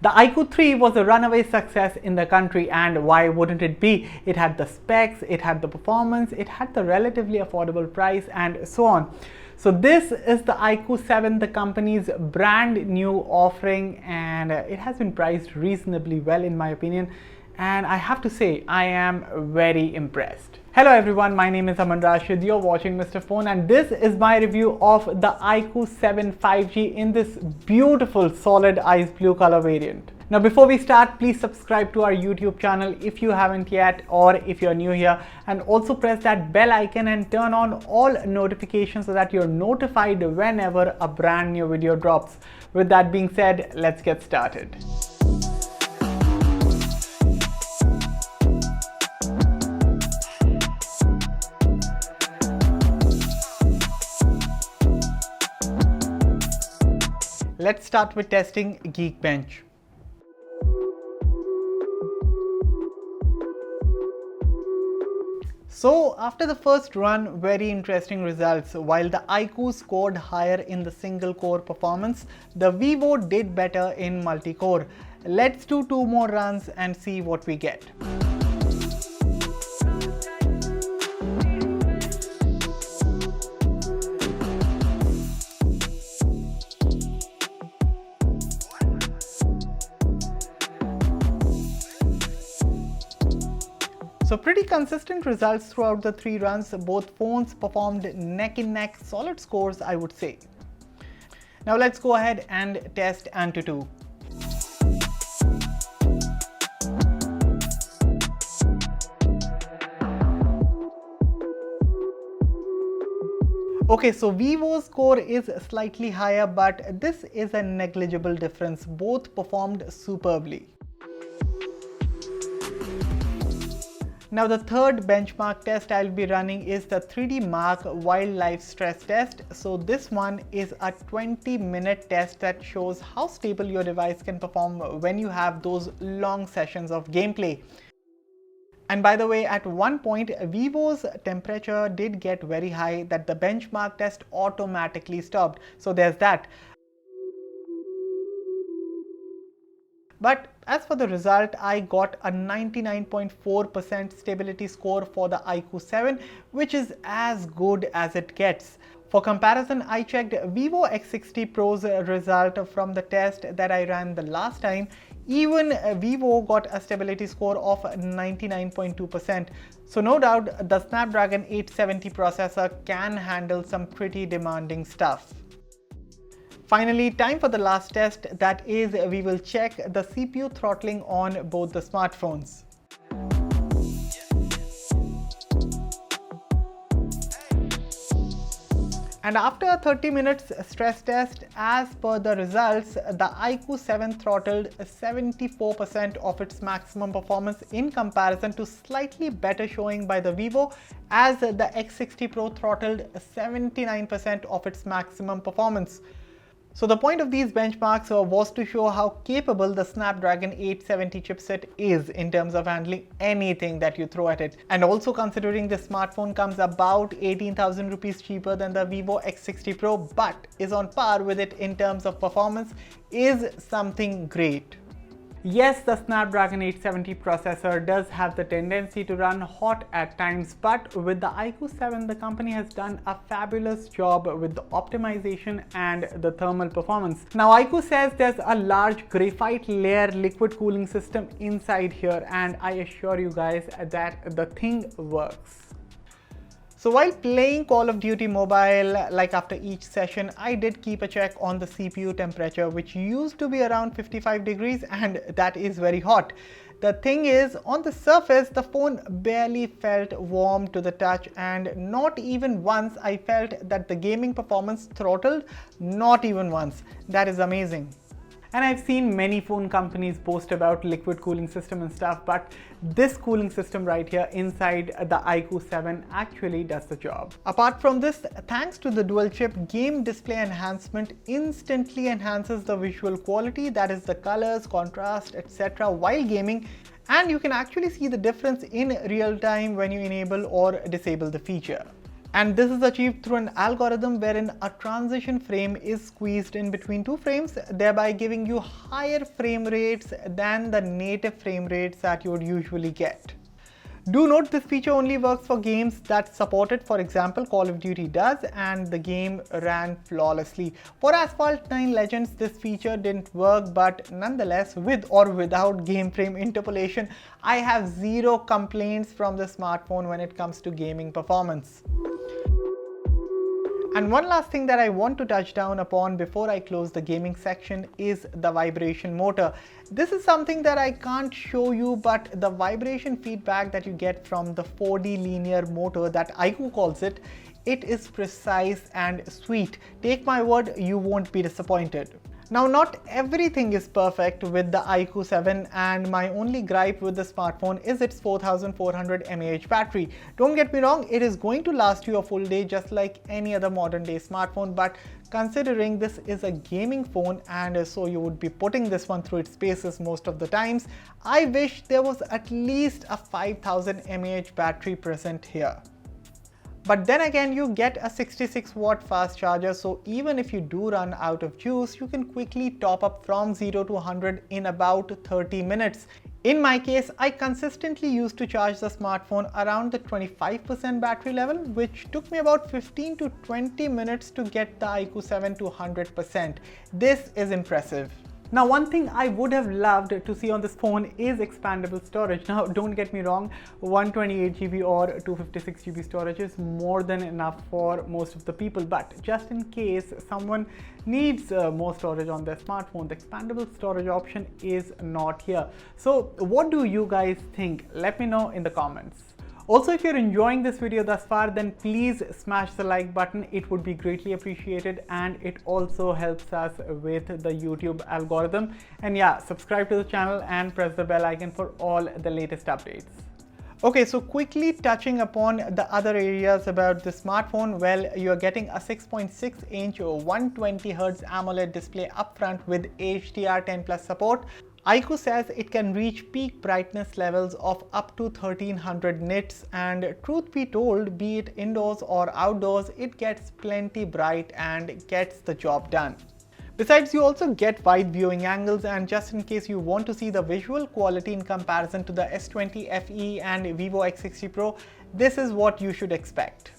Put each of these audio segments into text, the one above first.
The iQOO 3 was a runaway success in the country, and why wouldn't it be? It had the specs, it had the performance, it had the relatively affordable price, and so on. So this is the iQOO 7, the company's brand new offering, and it has been priced reasonably well in my opinion, and I have to say I am very impressed. Hello everyone, my name is Aman Rashid, you're watching Mr. Phone, and this is my review of the iQOO 7 5G in this beautiful solid ice blue color variant. Now before we start, please subscribe to our YouTube channel if you haven't yet, or if you're new here, and also press that bell icon and turn on all notifications so that you're notified whenever a brand new video drops. With that being said, let's get started. Let's start with testing Geekbench. So after the first run, very interesting results. While the iQOO scored higher in the single core performance, the Vivo did better in multi-core. Let's do 2 more runs and see what we get. So pretty consistent results throughout the 3 runs. Both phones performed neck and neck, solid scores I would say. Now let's go ahead and test AnTuTu. Okay, so Vivo's score is slightly higher, but this is a negligible difference. Both performed superbly. Now the third benchmark test I'll be running is the 3D Mark Wildlife Stress Test. So this one is a 20-minute test that shows how stable your device can perform when you have those long sessions of gameplay. And by the way, at one point Vivo's temperature did get very high that the benchmark test automatically stopped. So there's that. But as for the result, I got a 99.4% stability score for the iQOO 7, which is as good as it gets. For comparison, I checked Vivo X60 Pro's result from the test that I ran the last time. Even Vivo got a stability score of 99.2%. So no doubt the Snapdragon 870 processor can handle some pretty demanding stuff. Finally, time for the last test, that is, we will check the CPU throttling on both the smartphones. And after a 30 minutes stress test, as per the results, the iQOO 7 throttled 74% of its maximum performance in comparison to slightly better showing by the Vivo, as the X60 Pro throttled 79% of its maximum performance. So the point of these benchmarks was to show how capable the Snapdragon 870 chipset is in terms of handling anything that you throw at it. And also considering the smartphone comes about 18,000 rupees cheaper than the Vivo X60 Pro, but is on par with it in terms of performance, is something great. Yes, the Snapdragon 870 processor does have the tendency to run hot at times, but with the iQOO 7, the company has done a fabulous job with the optimization and the thermal performance. Now iQOO says there's a large graphite layer liquid cooling system inside here, and I assure you guys that the thing works. So while playing Call of Duty Mobile, like after each session, I did keep a check on the CPU temperature, which used to be around 55 degrees, and that is very hot. The thing is, on the surface, the phone barely felt warm to the touch, and not even once I felt that the gaming performance throttled, not even once. That is amazing. And I've seen many phone companies boast about liquid cooling system and stuff, but this cooling system right here inside the iQOO 7 actually does the job. Apart from this, thanks to the dual chip, game display enhancement instantly enhances the visual quality, that is the colors, contrast, etc. while gaming, and you can actually see the difference in real time when you enable or disable the feature. And this is achieved through an algorithm wherein a transition frame is squeezed in between two frames, thereby giving you higher frame rates than the native frame rates that you would usually get. Do note this feature only works for games that support it. For example, Call of Duty does, and the game ran flawlessly. For Asphalt 9 Legends, this feature didn't work, but nonetheless, with or without game frame interpolation, I have zero complaints from the smartphone when it comes to gaming performance. And one last thing that I want to touch down upon before I close the gaming section is the vibration motor. This is something that I can't show you, but the vibration feedback that you get from the 4D linear motor that iQOO calls it, it is precise and sweet. Take my word, you won't be disappointed. Now, not everything is perfect with the iQOO 7, and my only gripe with the smartphone is its 4400 mAh battery. Don't get me wrong, it is going to last you a full day just like any other modern day smartphone, but considering this is a gaming phone and so you would be putting this one through its paces most of the times, I wish there was at least a 5000 mAh battery present here. But then again, you get a 66-watt fast charger, so even if you do run out of juice, you can quickly top up from 0 to 100 in about 30 minutes. In my case, I consistently used to charge the smartphone around the 25% battery level, which took me about 15 to 20 minutes to get the iQOO 7 to 100%. This is impressive. Now, one thing I would have loved to see on this phone is expandable storage. Now, don't get me wrong, 128GB or 256GB storage is more than enough for most of the people, but just in case someone needs more storage on their smartphone, the expandable storage option is not here. So what do you guys think? Let me know in the comments. Also, if you're enjoying this video thus far, then please smash the like button. It would be greatly appreciated, and it also helps us with the YouTube algorithm. And yeah, subscribe to the channel and press the bell icon for all the latest updates. Okay, so quickly touching upon the other areas about the smartphone, well, you're getting a 6.6-inch 120Hz AMOLED display up front with HDR10+ support. iQOO says it can reach peak brightness levels of up to 1300 nits, and truth be told, be it indoors or outdoors, it gets plenty bright and gets the job done. Besides, you also get wide viewing angles, and just in case you want to see the visual quality in comparison to the S20 FE and Vivo X60 Pro, this is what you should expect.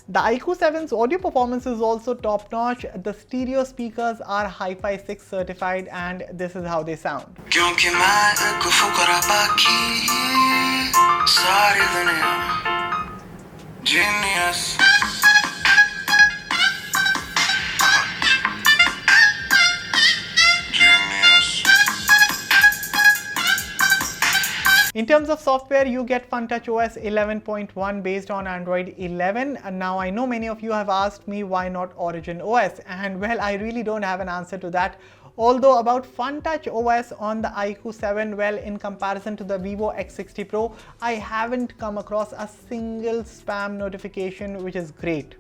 The iQOO 7's audio performance is also top-notch. The stereo speakers are Hi-Fi 6 certified, and this is how they sound. Genius. In terms of software, you get FunTouchOS 11.1 based on Android 11. And now I know many of you have asked me why not Origin OS, and well, I really don't have an answer to that. Although about FunTouchOS on the iQOO 7, well, in comparison to the Vivo X60 Pro, I haven't come across a single spam notification, which is great.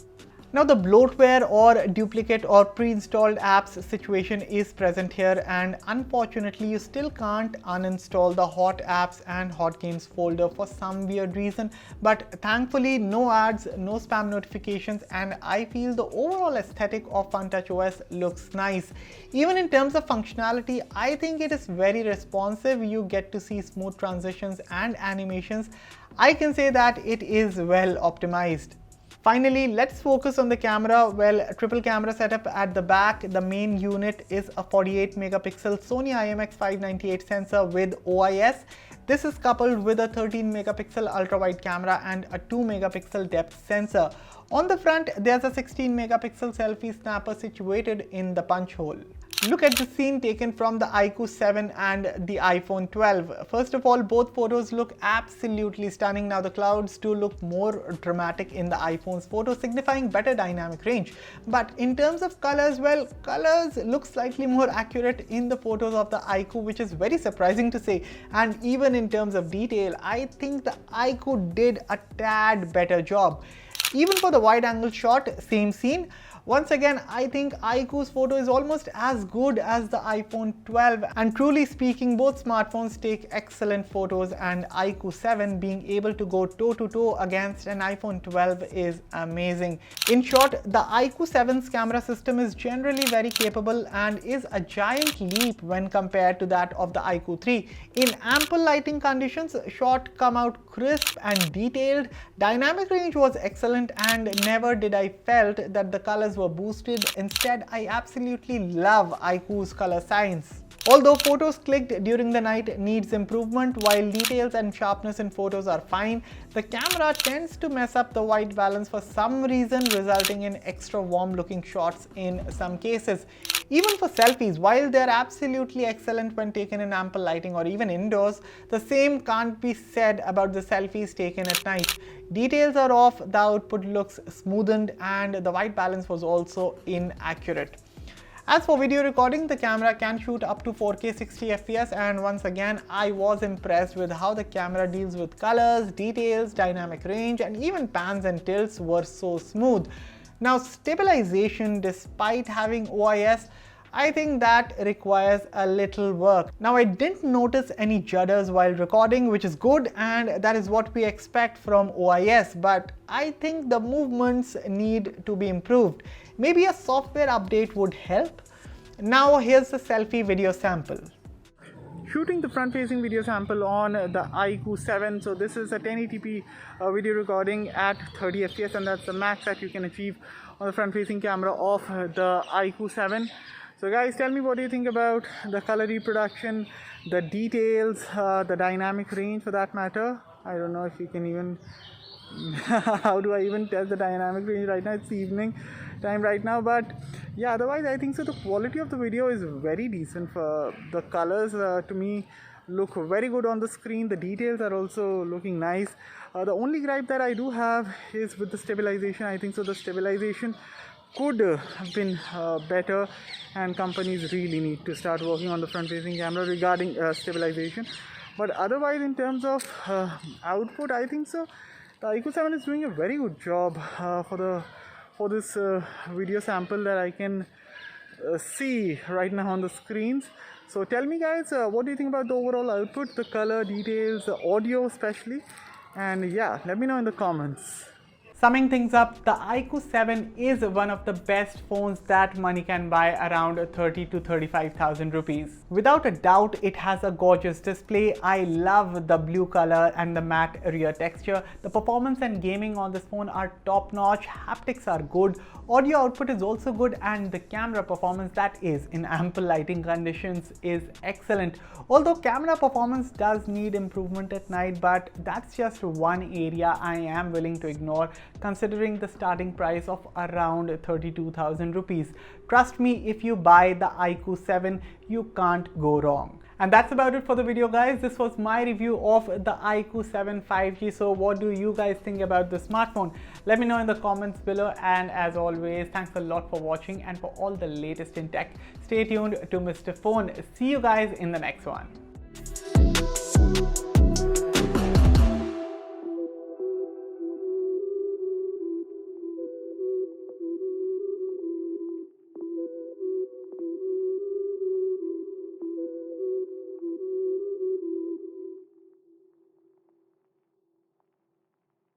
Now, the bloatware or duplicate or pre-installed apps situation is present here, and unfortunately you still can't uninstall the hot apps and hot games folder for some weird reason. But thankfully, no ads, no spam notifications, and I feel the overall aesthetic of FunTouchOS looks nice. Even in terms of functionality, I think it is very responsive. You get to see smooth transitions and animations. I can say that it is well optimized. Finally, let's focus on the camera. Well, triple camera setup at the back. The main unit is a 48 megapixel Sony IMX598 sensor with OIS. This is coupled with a 13 megapixel ultra-wide camera and a 2 megapixel depth sensor. On the front, there's a 16 megapixel selfie snapper situated in the punch hole. Look at the scene taken from the iQOO 7 and the iPhone 12. First of all, both photos look absolutely stunning. Now, the clouds do look more dramatic in the iPhone's photos, signifying better dynamic range. But in terms of colors, well, colors look slightly more accurate in the photos of the iQOO, which is very surprising to say. And even in terms of detail, I think the iQOO did a tad better job. Even for the wide angle shot, same scene. Once again, I think iQOO's photo is almost as good as the iPhone 12, and truly speaking, both smartphones take excellent photos, and iQOO 7 being able to go toe-to-toe against an iPhone 12 is amazing. In short, the iQOO 7's camera system is generally very capable and is a giant leap when compared to that of the iQOO 3. In ample lighting conditions, shots come out crisp and detailed, dynamic range was excellent, and never did I felt that the colors were boosted. Instead, I absolutely love iQOO's color science. Although photos clicked during the night needs improvement, while details and sharpness in photos are fine, the camera tends to mess up the white balance for some reason, resulting in extra warm looking shots in some cases. Even for selfies, while they're absolutely excellent when taken in ample lighting or even indoors, the same can't be said about the selfies taken at night. Details are off, the output looks smoothened, and the white balance was also inaccurate. As for video recording, the camera can shoot up to 4K 60 FPS, and once again I was impressed with how the camera deals with colors, details, dynamic range, and even pans and tilts were so smooth. Now stabilization, despite having OIS, I think that requires a little work. Now I didn't notice any judders while recording, which is good, and that is what we expect from OIS, but I think the movements need to be improved. Maybe a software update would help. Now here's the selfie video sample. Shooting the front-facing video sample on the iQOO 7. So this is a 1080p video recording at 30 FPS, and that's the max that you can achieve on the front-facing camera of the iQOO 7. So guys, tell me, what do you think about the color reproduction, the details, the dynamic range for that matter? I don't know if you can even how do I even test the dynamic range right now? It's evening time right now, but yeah, otherwise I think so the quality of the video is very decent. For the colors, to me, look very good on the screen. The details are also looking nice. The only gripe that I do have is with the stabilization. I think so the stabilization could have been better, and companies really need to start working on the front facing camera regarding stabilization. But otherwise, in terms of output, I think so the iQOO 7 is doing a very good job for this video sample that I can see right now on the screens. So tell me guys, what do you think about the overall output, the color, details, the audio especially, and yeah, let me know in the comments. Summing things up, the iQOO 7 is one of the best phones that money can buy, around 30 to 35,000 rupees. Without a doubt, it has a gorgeous display. I love the blue color and the matte rear texture. The performance and gaming on this phone are top notch, haptics are good, audio output is also good, and the camera performance, that is in ample lighting conditions, is excellent. Although camera performance does need improvement at night, but that's just one area I am willing to ignore, considering the starting price of around 32,000 rupees. Trust me, if you buy the iQOO 7, you can't go wrong. And that's about it for the video guys. This was my review of the iQOO 7 5G. So what do you guys think about the smartphone? Let me know in the comments below, and as always, thanks a lot for watching, and for all the latest in tech, stay tuned to Mr. Phone. See you guys in the next one.